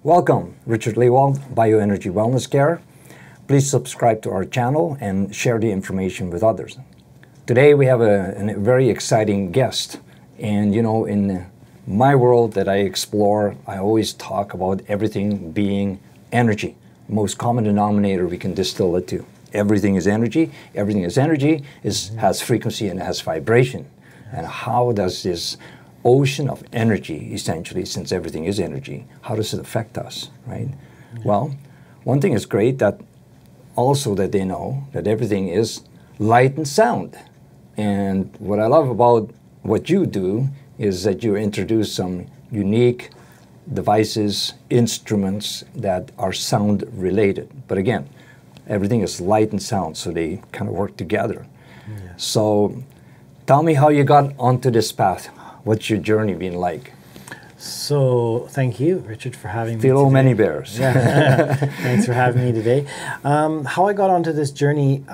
Welcome, Richard Lewald, Bioenergy Wellness Care. Please subscribe to our channel and share the information with others. Today we have a very exciting guest. And you know, in my world that I explore, I always talk about everything being energy. Most common denominator we can distill it to. Everything is energy. Everything is energy, has frequency and has vibration. And how does this ocean of energy, essentially, since everything is energy, how does it affect us, right? Well, one thing is great that also that they know that everything is light and sound. And what I love about what you do is that you introduce some unique devices, instruments that are sound related. But again, everything is light and sound, so they kind of work together. Yeah. So tell me how you got onto this path. What's your journey been like? So, thank you, Richard, for having me Philo today. many bears. Yeah. Thanks for having me today. How I got onto this journey,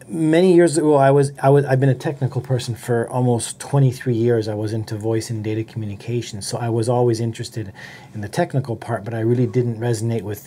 many years ago, I've been a technical person for almost 23 years. I was into voice and data communication, so I was always interested in the technical part, but I really didn't resonate with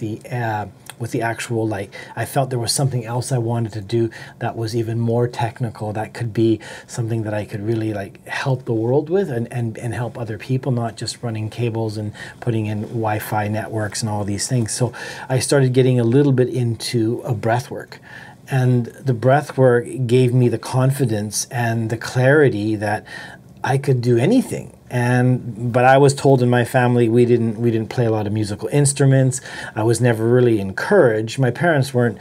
the actual, I felt there was something else I wanted to do that was even more technical, that could be something that I could really help the world with and help other people, not just running cables and putting in Wi-Fi networks and all these things. So I started getting a little bit into breath work. And the breath work gave me the confidence and the clarity that I could do anything. But I was told in my family we didn't play a lot of musical instruments. I was never really encouraged. My parents weren't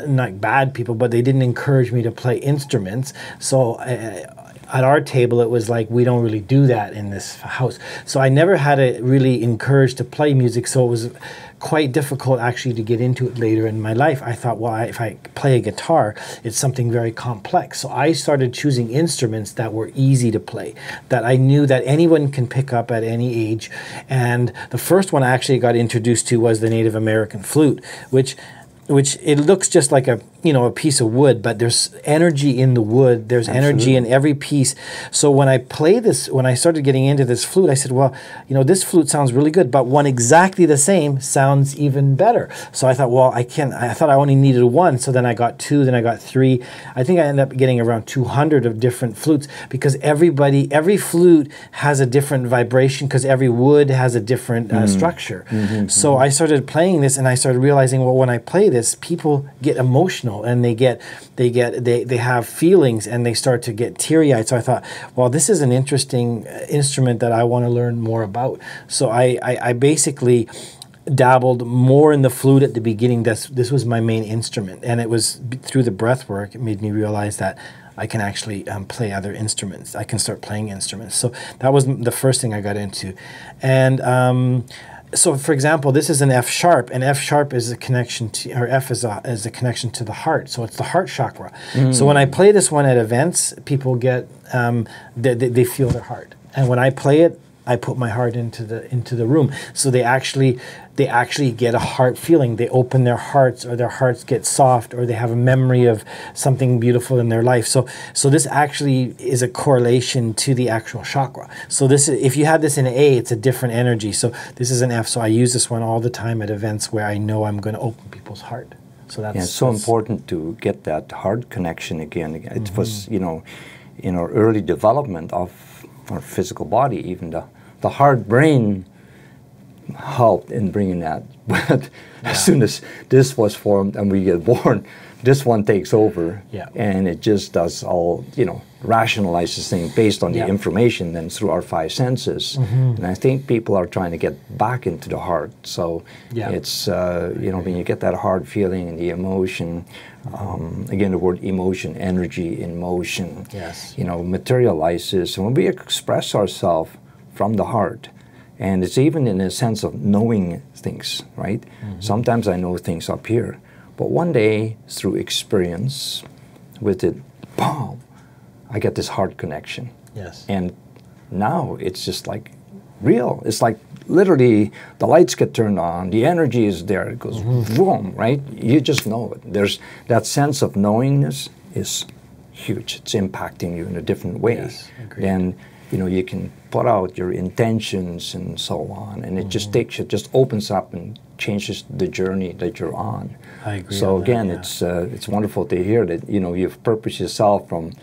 not bad people, but they didn't encourage me to play instruments. So at our table, it was like, we don't really do that in this house. So I never had it really encouraged to play music. So it was quite difficult actually to get into it later in my life. I thought, well, if I play a guitar, it's something very complex. So I started choosing instruments that were easy to play, that I knew that anyone can pick up at any age. And the first one I actually got introduced to was the Native American flute, which it looks just like a piece of wood, but there's energy in the wood. There's energy in every piece. So when I started getting into this flute, I said, well, this flute sounds really good, but one exactly the same sounds even better. So I thought, well, I thought I only needed one. So then I got two, then I got three. I think I ended up getting around 200 of different flutes, because every flute has a different vibration, because every wood has a different structure. So I started playing this, and I started realizing, well, when I play this, people get emotional, and they have feelings, and they start to get teary-eyed. So I thought, well, this is an interesting instrument that I want to learn more about. So I basically dabbled more in the flute at the beginning. This was my main instrument, and it was through the breath work it made me realize that I can actually play other instruments. I can start playing instruments. So that was the first thing I got into. And so, for example, this is an F sharp, and F sharp is a connection to, or F is a connection to the heart. So it's the heart chakra. So when I play this one at events, people get they feel their heart, and when I play it, I put my heart into the room. So they actually get a heart feeling. They open their hearts, or their hearts get soft, or they have a memory of something beautiful in their life. So this actually is a correlation to the actual chakra. So this is, if you have this in A, it's a different energy. So this is an F. So I use this one all the time at events where I know I'm going to open people's heart. So that's it's so important to get that heart connection again. It was, in our early development of our physical body, even the heart-brain helped in bringing that. But as soon as this was formed and we get born, this one takes over, and it just does all, rationalizes things based on the information then through our five senses. And I think people are trying to get back into the heart. So it's, when you get that heart feeling and the emotion, again, the word emotion, energy in motion, materializes. And when we express ourselves from the heart, and it's even in a sense of knowing things, right? Sometimes I know things up here, but one day through experience with it, boom, I get this heart connection. And now it's just like real. It's like literally the lights get turned on, the energy is there, it goes boom, right? You just know it. There's that sense of knowingness is huge. It's impacting you in a different way than you know, you can put out your intentions and so on, and it just takes you, just opens up and changes the journey that you're on. I agree. So on again, that, yeah. it's wonderful to hear that, you know, you've purposed yourself from,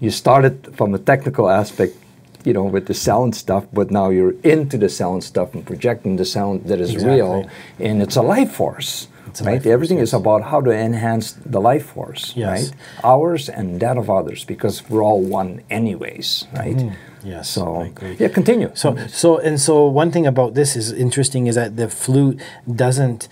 you started from the technical aspect, you know, with the sound stuff, but now you're into the sound stuff and projecting the sound that is real, and it's a life force. Right? Everything is about how to enhance the life force, right? Ours and that of others, because we're all one anyways, right? Yes. So, yeah, continue. So one thing about this is interesting is that the flute doesn't,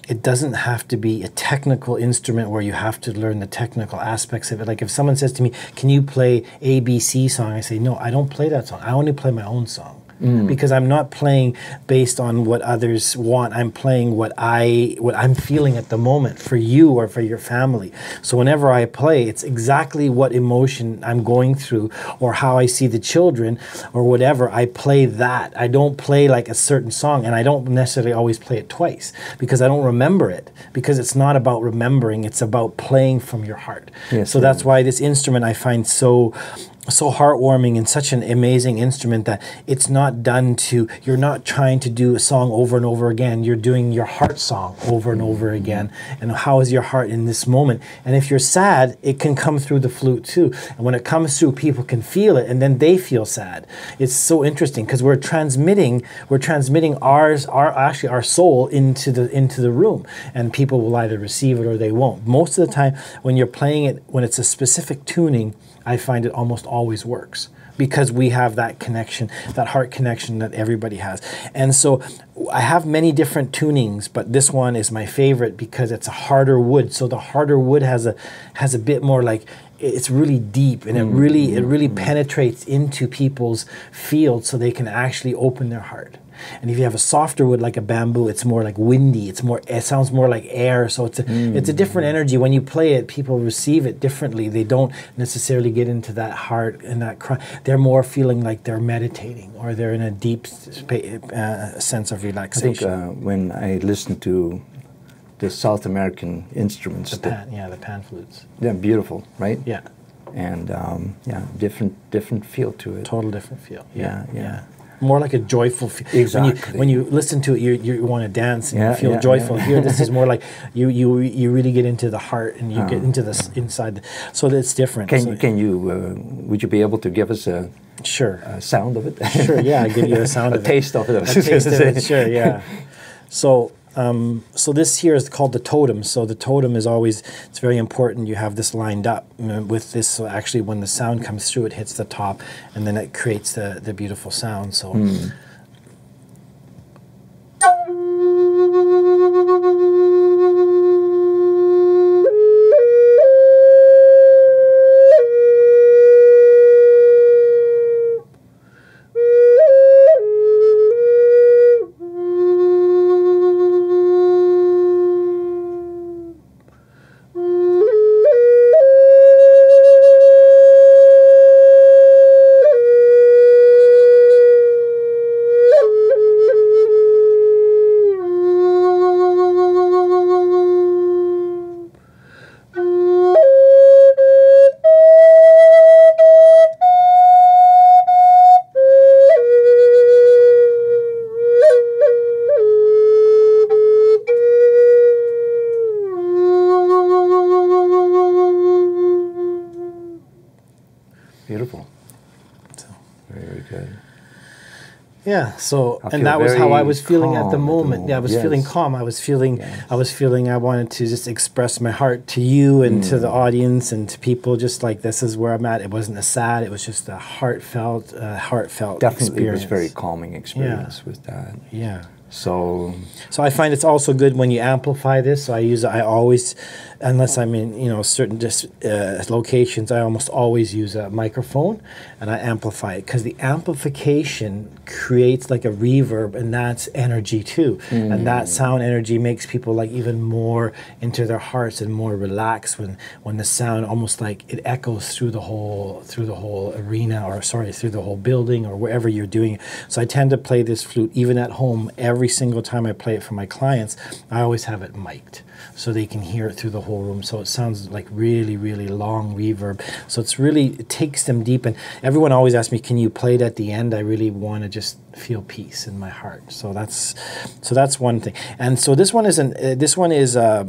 it doesn't have to be a technical instrument where you have to learn the technical aspects of it. Like if someone says to me, can you play ABC song? I say, no, I don't play that song. I only play my own song. Because I'm not playing based on what others want. I'm playing what I'm feeling at the moment for you or for your family. So whenever I play, it's exactly what emotion I'm going through or how I see the children or whatever. I play that. I don't play like a certain song, and I don't necessarily always play it twice because I don't remember it, because it's not about remembering, it's about playing from your heart. So that's why this instrument I find so heartwarming and such an amazing instrument, that it's not done to, you're not trying to do a song over and over again. You're doing your heart song over and over again. And how is your heart in this moment? And if you're sad, it can come through the flute too. And when it comes through, people can feel it, and then they feel sad. It's so interesting because we're transmitting our soul into the room, and people will either receive it or they won't. Most of the time when you're playing it, when it's a specific tuning, I find it almost always works because we have that connection, that heart connection that everybody has. And so I have many different tunings, but this one is my favorite because it's a harder wood. So the harder wood has a bit more, like, it's really deep, and it really penetrates into people's field so they can actually open their heart. And if you have a softer wood like a bamboo, it's more like windy. It sounds more like air. So it's a different energy. When you play it, people receive it differently. They don't necessarily get into that heart and that cry. They're more feeling like they're meditating, or they're in a deep sense of relaxation. I think when I listen to the South American instruments, the pan flutes. They're beautiful, right? Yeah. And different feel to it. Total different feel. Yeah. More like a joyful feel. Exactly. When you listen to it, you want to dance and you feel joyful. Here, this is more like you really get into the heart and you get into the inside. So it's different. Would you be able to give us a sound of it? Sure. Yeah, I'll give you a sound of it. Taste of it. A taste of it. Sure. Yeah. So this here is called the totem. So the totem is always, it's very important you have this lined up with this. So actually when the sound comes through, it hits the top, and then it creates the beautiful sound. So. Beautiful. Very good. Yeah. So, and that was how I was feeling at the moment. Yeah, I was feeling calm. I was feeling. I wanted to just express my heart to you and to the audience and to people. Just like, this is where I'm at. It wasn't a sad. It was just a heartfelt Definitely experience. It was very calming experience with that. Yeah. So I find it's also good when you amplify this. So I always, unless I'm in certain locations, I almost always use a microphone and I amplify it, because the amplification creates like a reverb, and that's energy too. And that sound energy makes people like even more into their hearts and more relaxed when the sound almost like it echoes through the whole arena, or through the whole building or wherever you're doing it. So I tend to play this flute even at home every every single time I play it for my clients, I always have it mic'd so they can hear it through the whole room. So it sounds like really, really long reverb. So it takes them deep. And everyone always asks me, can you play it at the end? I really want to just feel peace in my heart. So that's one thing. And so this one is a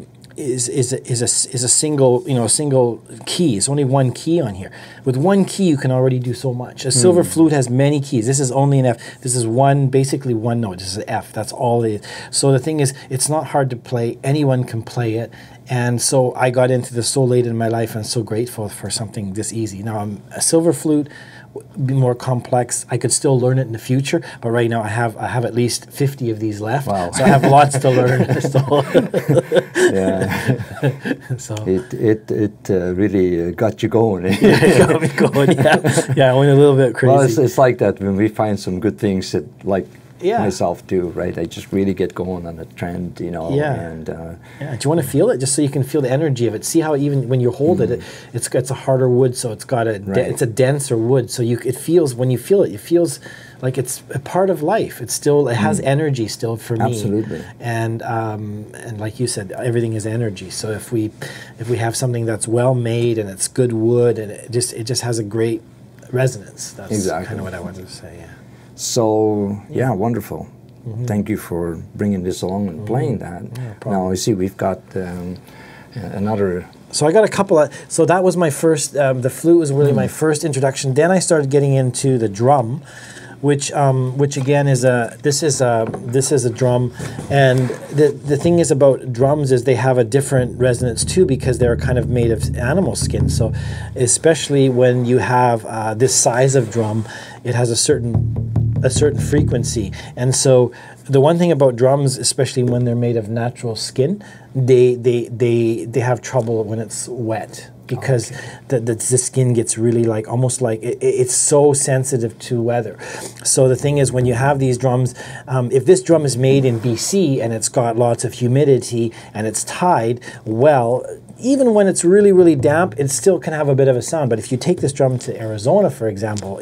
single, a single key. It's only one key on here. With one key, you can already do so much. A silver flute has many keys. This is only an F. This is basically one note. This is an F. That's all it is. So the thing is, it's not hard to play. Anyone can play it. And so I got into this so late in my life, and I'm so grateful for something this easy. Now, a silver flute, be more complex. I could still learn it in the future, but right now I have at least 50 of these left. Wow. So I have lots to learn. Yeah. So it really got you going. It got me going. Yeah. I went a little bit crazy. Well, it's like that when we find some good things that myself do, right? I just really get going on a trend, Yeah. And do you want to feel it, just so you can feel the energy of it? See how even when you hold it's a harder wood, so it's got it's a denser wood, so it feels, when you feel it feels like it's a part of life. It has energy still for me. Absolutely. And like you said, everything is energy. So if we have something that's well made and it's good wood and it just has a great resonance. That's exactly kind of what I wanted to say. Yeah. So, wonderful. Thank you for bringing this along and playing that. Now, I see we've got another... So I got a couple so that was my first, the flute was really my first introduction. Then I started getting into the drum, which again is this is a drum, and the thing is about drums is they have a different resonance too, because they're kind of made of animal skin. So especially when you have this size of drum, it has a certain frequency. And so the one thing about drums, especially when they're made of natural skin, they have trouble when it's wet, because the skin gets really almost like it's so sensitive to weather. So the thing is, when you have these drums, if this drum is made in BC and it's got lots of humidity and it's tied, well, even when it's really, really damp, it still can have a bit of a sound. But if you take this drum to Arizona, for example,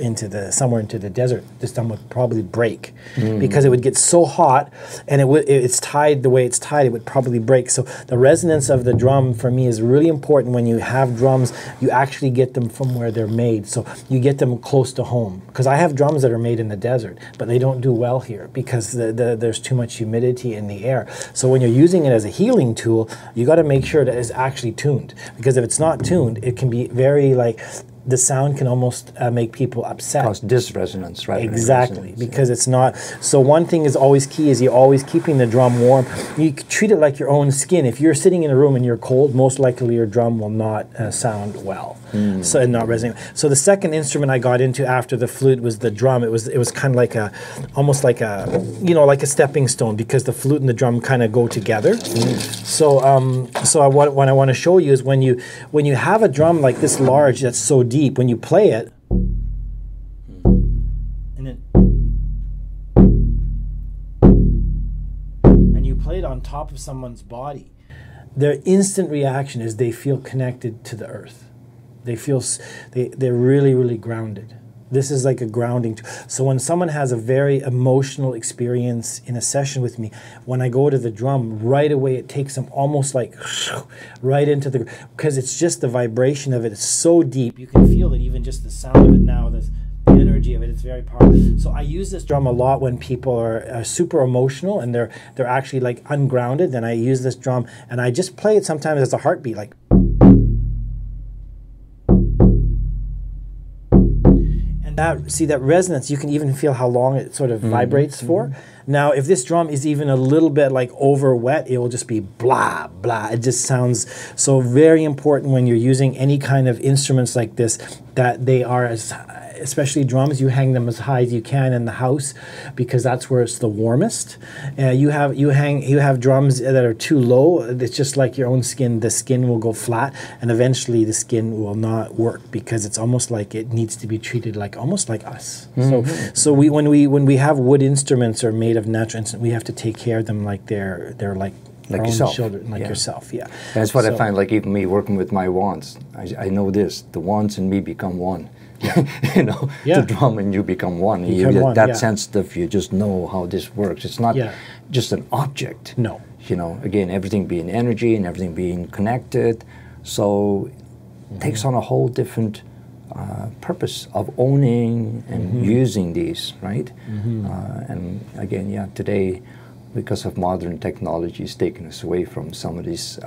somewhere into the desert, this drum would probably break, because it would get so hot, and it's tied the way it's tied, it would probably break. So the resonance of the drum for me is really important. When you have drums, you actually get them from where they're made. So you get them close to home. Because I have drums that are made in the desert, but they don't do well here because there's too much humidity in the air. So when you're using it as a healing tool, you got to make sure that it's actually tuned, because if it's not tuned, it can be very the sound can almost make people upset. Cause dysresonance, right? Exactly, because it's not. So one thing is always key is you're always keeping the drum warm. You treat it like your own skin. If you're sitting in a room and you're cold, most likely your drum will not sound well, so and not resonate. So the second instrument I got into after the flute was the drum. It was kind of almost like a like a stepping stone, because the flute and the drum kind of go together. So what I want to show you is when you have a drum like this large, that's so deep, when you play it, and you play it on top of someone's body, their instant reaction is they feel connected to the earth. They're really, really grounded. This is like a grounding. So when someone has a very emotional experience in a session with me, when I go to the drum, right away it takes them almost like right into the, because it's just the vibration of it. It's so deep. You can feel it, even just the sound of it now, the energy of it. It's very powerful. So I use this drum a lot when people are super emotional and they're actually like ungrounded. Then I use this drum and I just play it sometimes as a heartbeat, like. That resonance, you can even feel how long it sort of vibrates for. Now, if this drum is even a little bit like over wet, it will just be blah, blah. It just sounds so very important when you're using any kind of instruments like this, that they are especially drums, you hang them as high as you can in the house, because that's where it's the warmest. You have drums that are too low. It's just like your own skin. The skin will go flat, and eventually the skin will not work, because it's almost like it needs to be treated like almost like us. So when we have wood instruments or made of natural instruments, we have to take care of them like they're like yourself. Children, like yourself, yeah. That's what I find, like even me working with my wands. I know this, the wands and me become one. you know, Yeah. to drum, and you become one. Become You're one, that yeah. sensitive. You just know how this works. It's not Yeah. just an object. No. You know, again, everything being energy and everything being connected. So it takes on a whole different purpose of owning and using these, right? And again, yeah, today, because of modern technology, it's taken us away from some of these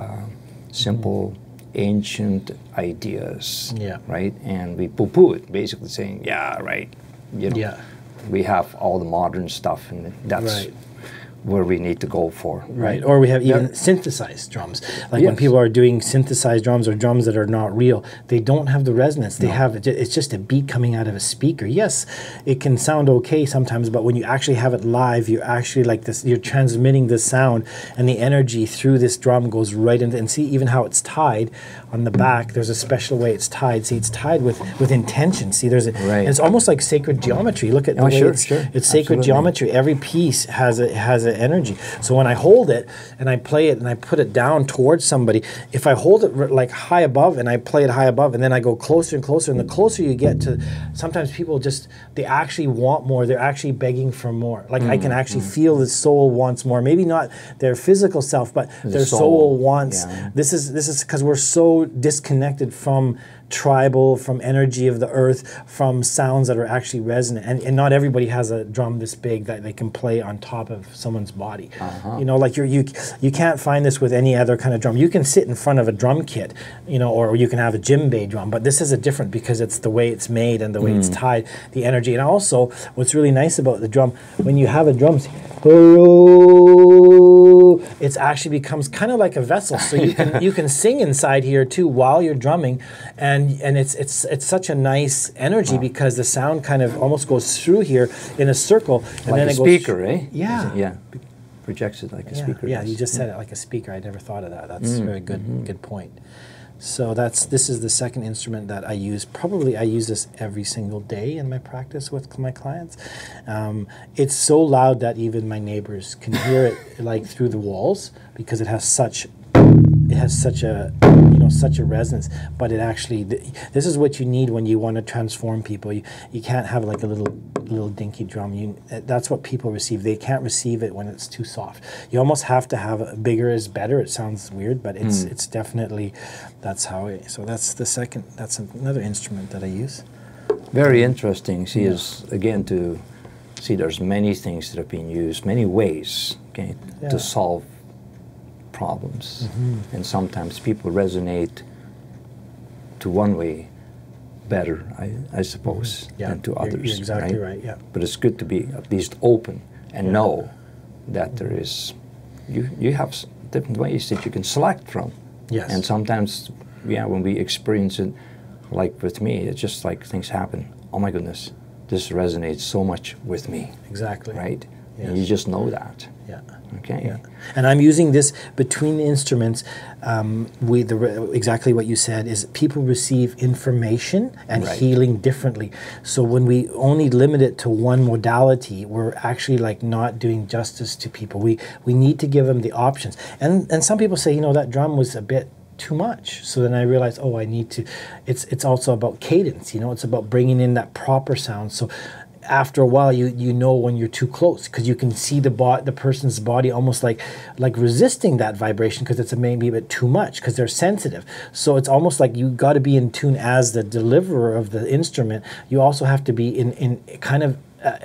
simple, ancient ideas, Yeah. right? And we poo-poo it, basically saying, yeah, right, you know, Yeah. we have all the modern stuff, and that's Right. where we need to go for. Right, or we have even synthesized drums. Like when Yes. people are doing synthesized drums or drums that are not real, they don't have the resonance. They have it's just a beat coming out of a speaker. Yes, it can sound okay sometimes, but when you actually have it live, you're actually like this. You're transmitting the sound and the energy through this drum goes right into. And see even how it's tied on the back. There's a special way it's tied. See, it's tied with intention. See, there's a. Right. And it's almost like sacred geometry. Look at the way sure, it's sure. it's sacred Absolutely. geometry. Every piece has an energy. So when I hold it and I play it and I put it down towards somebody, if I hold it like high above and I play it high above and then I go closer and closer, and the closer you get to, sometimes people just, they actually want more. They're actually begging for more. Like I can actually feel the soul wants more. Maybe not their physical self, but their soul wants. Yeah. This is because we're so disconnected from tribal, from energy of the earth, from sounds that are actually resonant. And not everybody has a drum this big that they can play on top of someone's body. You know, like you can't find this with any other kind of drum. You can sit in front of a drum kit, you know, or you can have a djembe drum, but this is a different because it's the way it's made and the way it's tied, the energy. And also, what's really nice about the drum, when you have a drum, it actually becomes kind of like a vessel. So you can sing inside here too while you're drumming, and it's such a nice energy because the sound kind of almost goes through here in a circle, and Like then a it speaker, goes. eh? Yeah. Yeah. Projects it like a speaker. Yeah, does. you just said it like a speaker. I never thought of that. That's a very good point. So this is the second instrument that I use. Probably I use this every single day in my practice with my clients. It's so loud that even my neighbors can hear it like through the walls because it has such a resonance. But it actually, this is what you need when you want to transform people. You can't have like a little dinky drum. That's what people receive. They can't receive it when it's too soft. You almost have to have a bigger is better. It sounds weird, but it's definitely, that's how it. So that's the second. That's another instrument that I use. Very interesting. See, is again to see there's many things that have been used, many ways, okay, to solve problems, and sometimes people resonate to one way better, I suppose, than to others. You're exactly right. Yeah. But it's good to be at least open and know that there is, you have different ways that you can select from. Yes. And sometimes, when we experience it, like with me, it's just like things happen. Oh my goodness, this resonates so much with me. Exactly. Right? Yes. And you just know that. Yeah. Okay. Yeah. And I'm using this between the instruments. Exactly what you said is people receive information and healing differently. So when we only limit it to one modality, we're actually like not doing justice to people. We need to give them the options. And some people say, that drum was a bit too much. So then I realized, I need to. It's also about cadence. It's about bringing in that proper sound. So after a while, you know when you're too close because you can see the person's body almost like resisting that vibration because it's maybe a bit too much because they're sensitive. So it's almost like you got to be in tune as the deliverer of the instrument. You also have to be in kind of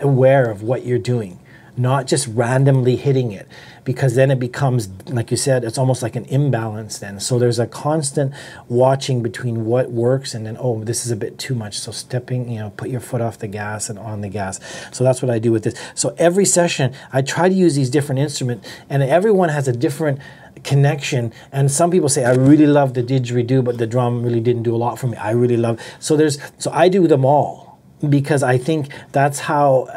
aware of what you're doing, not just randomly hitting it, because then it becomes, like you said, it's almost like an imbalance then. So there's a constant watching between what works and then, this is a bit too much. So stepping, put your foot off the gas and on the gas. So that's what I do with this. So every session, I try to use these different instruments, and everyone has a different connection. And some people say, I really love the didgeridoo, but the drum really didn't do a lot for me. I really love, so I do them all. Because I think that's how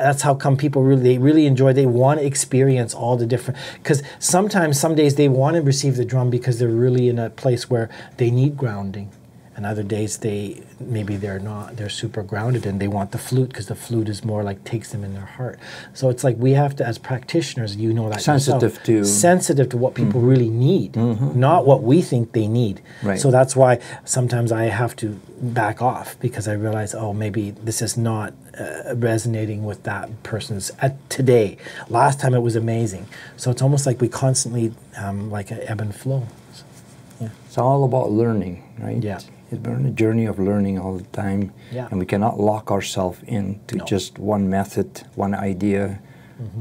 come people really enjoy. They want to experience all the different. Because sometimes, some days they want to receive the drum because they're really in a place where they need grounding, and other days maybe they're not. They're super grounded and they want the flute because the flute is more like takes them in their heart. So it's like we have to, as practitioners, you know that sensitive to what people really need, not what we think they need. Right. So that's why sometimes I have to back off because I realize, oh, maybe this is not resonating with that person's today. Last time it was amazing. So it's almost like we constantly like an ebb and flow. So, yeah. It's all about learning, right? Yeah. We're on a journey of learning all the time, Yeah. and we cannot lock ourselves into just one method, one idea.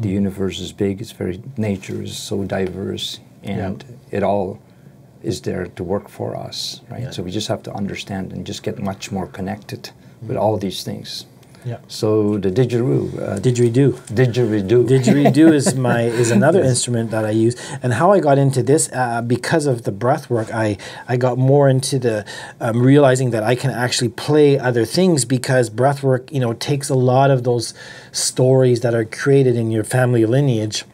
The universe is big, it's nature is so diverse, and it all is there to work for us, right? Yeah. So we just have to understand and just get much more connected with all these things. Yeah. So the didgeridoo. Didgeridoo. Didgeridoo. Didgeridoo is another instrument that I use, and how I got into this because of the breath work. I got more into the realizing that I can actually play other things because breath work, takes a lot of those stories that are created in your family lineage.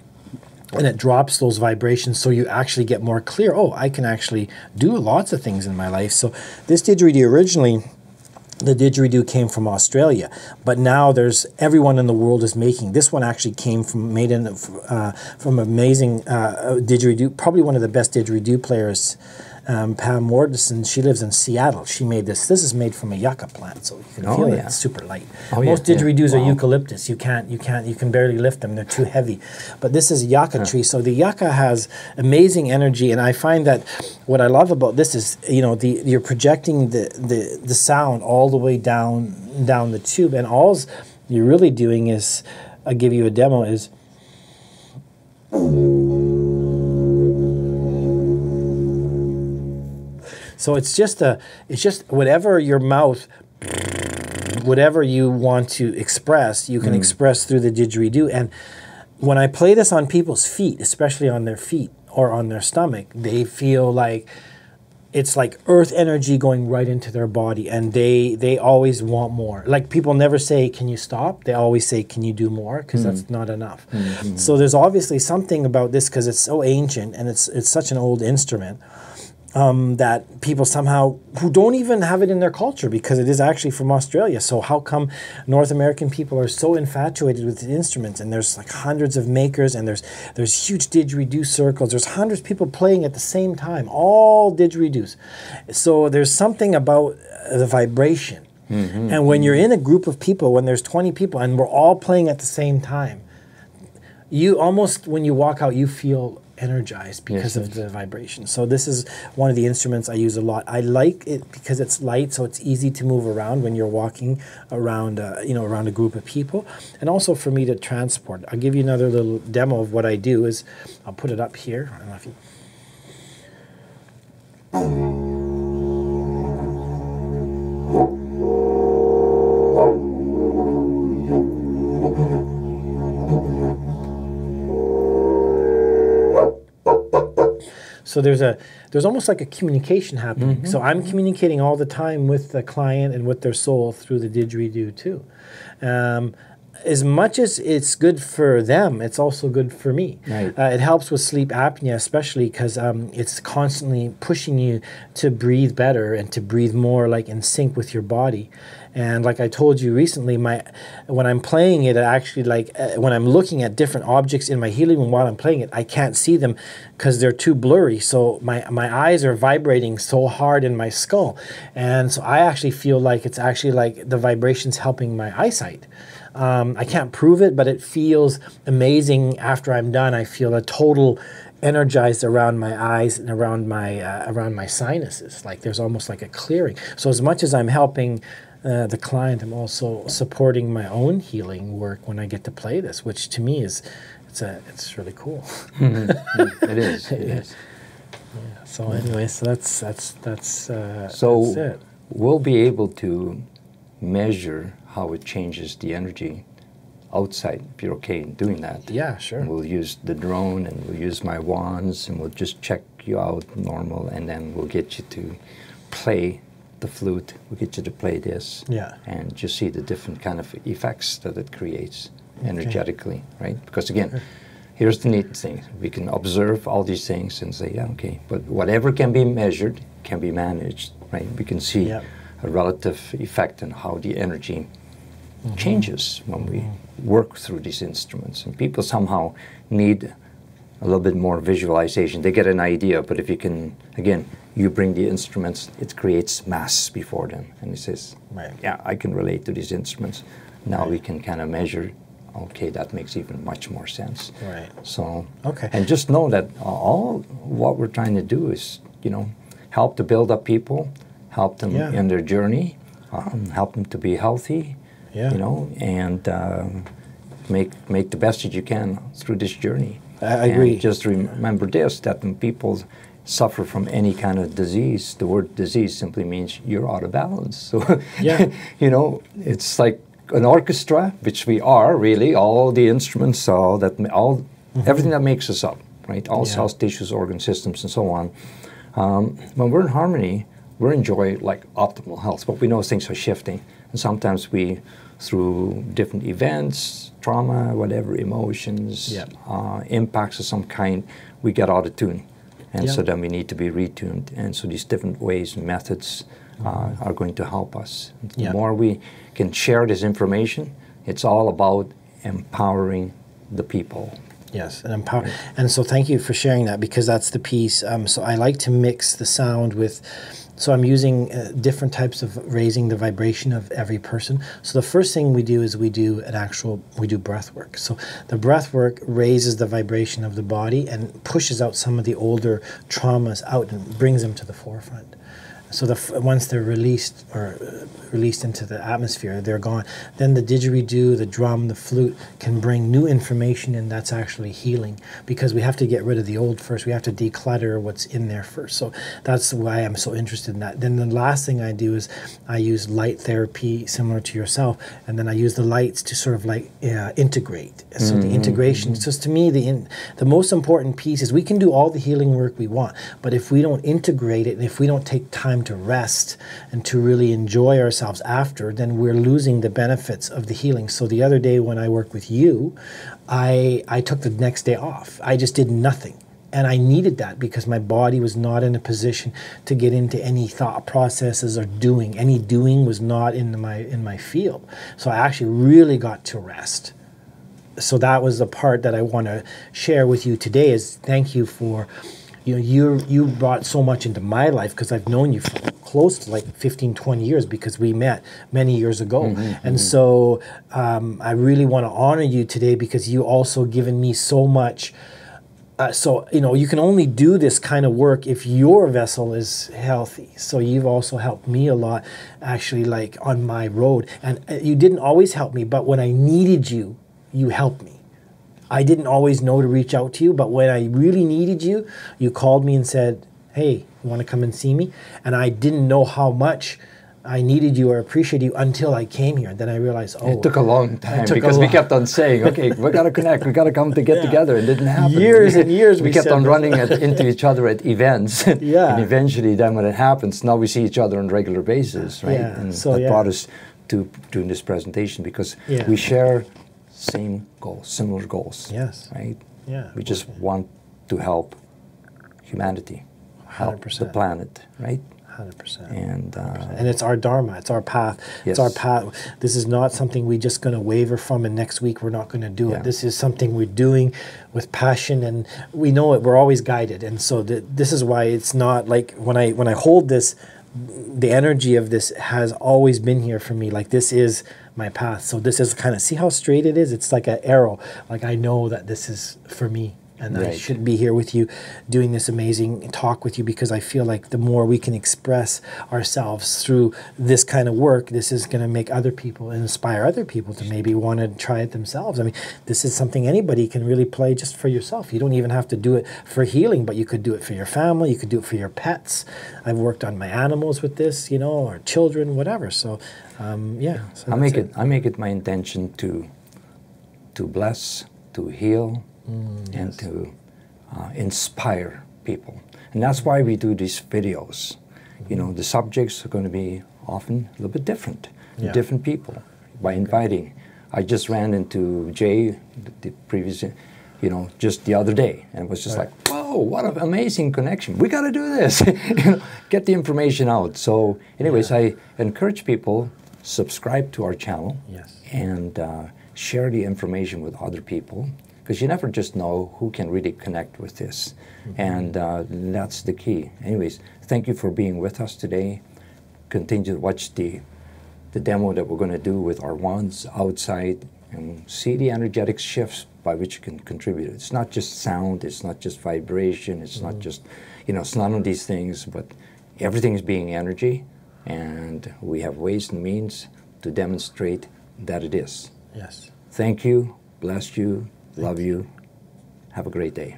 And it drops those vibrations so you actually get more clear. Oh, I can actually do lots of things in my life. So this didgeridoo originally, the didgeridoo came from Australia, but now everyone in the world is making. This one actually came from amazing didgeridoo, probably one of the best didgeridoo players, Pam Wardison. She lives in Seattle. She made this. This is made from a yucca plant, so you can feel it. It's super light. Most didgeridoos are eucalyptus. You can barely lift them. They're too heavy. But this is a yucca tree, so the yucca has amazing energy. And I find that what I love about this is, you're projecting the sound all the way down the tube, and all you're really doing is, I'll give you a demo, is so it's just whatever your mouth, whatever you want to express, you can express through the didgeridoo. And when I play this on people's feet, especially on their feet or on their stomach, they feel like it's like earth energy going right into their body, and they always want more. Like, people never say, can you stop? They always say, can you do more? Because that's not enough. So there's obviously something about this, because it's so ancient and it's such an old instrument, that people somehow, who don't even have it in their culture, because it is actually from Australia. So how come North American people are so infatuated with the instruments? And there's like hundreds of makers, and there's huge didgeridoo circles. There's hundreds of people playing at the same time, all didgeridoos. So there's something about the vibration. And when you're in a group of people, when there's 20 people and we're all playing at the same time, you almost, when you walk out, you feel energized because of the vibration. So this is one of the instruments I use a lot. I like it because it's light, so it's easy to move around when you're walking around, around a group of people, and also for me to transport. I'll give you another little demo of what I do. I'll put it up here. I don't know if you. So there's almost like a communication happening. So I'm communicating all the time with the client and with their soul through the didgeridoo too. As much as it's good for them, it's also good for me. Right. It helps with sleep apnea, especially because it's constantly pushing you to breathe better and to breathe more like in sync with your body. And like I told you recently, when I'm playing it, actually, when I'm looking at different objects in my healing room while I'm playing it, I can't see them because they're too blurry. So my eyes are vibrating so hard in my skull. And so I actually feel like it's actually like the vibration's helping my eyesight. I can't prove it, but it feels amazing after I'm done. I feel a total energized around my eyes and around my sinuses. Like there's almost like a clearing. So as much as I'm helping the client, I'm also supporting my own healing work when I get to play this, which to me it's really cool. It is. It is. Yeah. So anyway, so that's it. We'll be able to measure how it changes the energy outside, if you're okay in doing that. Yeah, sure. And we'll use the drone, and we'll use my wands, and we'll just check you out normal, and then we'll get you to play the flute. We'll get you to play this. Yeah. And just see the different kind of effects that it creates energetically, right? Because again, here's the neat thing. We can observe all these things and say, yeah, okay, but whatever can be measured can be managed, right? We can see Yep. a relative effect in how the energy changes when we work through these instruments. And people somehow need a little bit more visualization. They get an idea, but if you can, again, you bring the instruments, it creates mass before them. And it says, Right. yeah, I can relate to these instruments. Now we can kind of measure, okay, that makes even much more sense. Right. So, Okay. and just know that all what we're trying to do is, help to build up people, help them Yeah. in their journey, help them to be healthy, Yeah. and make the best that you can through this journey. I agree. And just remember this, that when people suffer from any kind of disease, the word disease simply means you're out of balance. So, Yeah. it's like an orchestra, which we are really, all the instruments, everything that makes us up, right? All cells, tissues, organ systems, and so on. When we're in harmony, we enjoy like optimal health, but we know things are shifting. And sometimes we, through different events, trauma, whatever, emotions, impacts of some kind, we get out of tune. And so then we need to be retuned. And so these different ways and methods are going to help us. The more we can share this information, it's all about empowering the people. Yes, and empower. And so thank you for sharing that, because that's the piece. So I like to mix the sound with, so I'm using different types of raising the vibration of every person. So the first thing we do is we do breath work. So the breath work raises the vibration of the body and pushes out some of the older traumas out and brings them to the forefront. So once they're released into the atmosphere, they're gone. Then the didgeridoo, the drum, the flute can bring new information, and that's actually healing, because we have to get rid of the old first. We have to declutter what's in there first. So that's why I'm so interested in that. Then the last thing I do is I use light therapy, similar to yourself, and then I use the lights to sort of like integrate. So the integration. So to me, the most important piece is we can do all the healing work we want, but if we don't integrate it, and if we don't take time to rest and to really enjoy ourselves after, then we're losing the benefits of the healing. So the other day when I worked with you, I took the next day off. I just did nothing. And I needed that because my body was not in a position to get into any thought processes or doing. Any doing was not in my field. So I actually really got to rest. So that was the part that I want to share with you today, is thank you for, you brought so much into my life, because I've known you for close to like 15, 20 years, because we met many years ago. And so I really want to honor you today, because you also given me so much. So, you can only do this kind of work if your vessel is healthy. So you've also helped me a lot, actually, like on my road. And you didn't always help me, but when I needed you, you helped me. I didn't always know to reach out to you, but when I really needed you, you called me and said, hey, you want to come and see me? And I didn't know how much I needed you or appreciated you until I came here. Then I realized, it took a long time, because we kept on saying, okay, we got to connect, we got to come to get together. It didn't happen. Years and years we kept on running into each other at events. And eventually then when it happens, now we see each other on a regular basis, right? And so that brought us to doing this presentation, because we share same goals, similar goals. Yes. Right? Yeah. We just want to help humanity, help 100%. the planet, right? 100%. And it's our dharma, it's our path. It's our path. This is not something we're just going to waver from, and next week we're not going to do it. This is something we're doing with passion, and we know it. We're always guided, and so this is why it's not like when I hold this, the energy of this has always been here for me. Like, this is my path. So this is kind of, see how straight it is? It's like an arrow. Like, I know that this is for me. And I should be here with you doing this amazing talk with you, because I feel like the more we can express ourselves through this kind of work, this is going to make other people, inspire other people to maybe want to try it themselves. I mean, this is something anybody can really play just for yourself. You don't even have to do it for healing, but you could do it for your family. You could do it for your pets. I've worked on my animals with this, or children, whatever. So, So I make it my intention to bless, to heal, and to inspire people. And that's why we do these videos. The subjects are going to be often a little bit different, different people, by inviting. I just ran into Jay, the previous, just the other day, and it was just like, whoa, whoa, what an amazing connection. We got to do this. Get the information out. So anyways, I encourage people, subscribe to our channel. Yes. And share the information with other people, because you never just know who can really connect with this. And that's the key. Anyways, thank you for being with us today. Continue to watch the demo that we're going to do with our wands outside and see the energetic shifts by which you can contribute. It's not just sound, it's not just vibration, it's not just, it's none of these things, but everything is being energy, and we have ways and means to demonstrate that it is. Yes. Thank you, bless you, love you. Have a great day.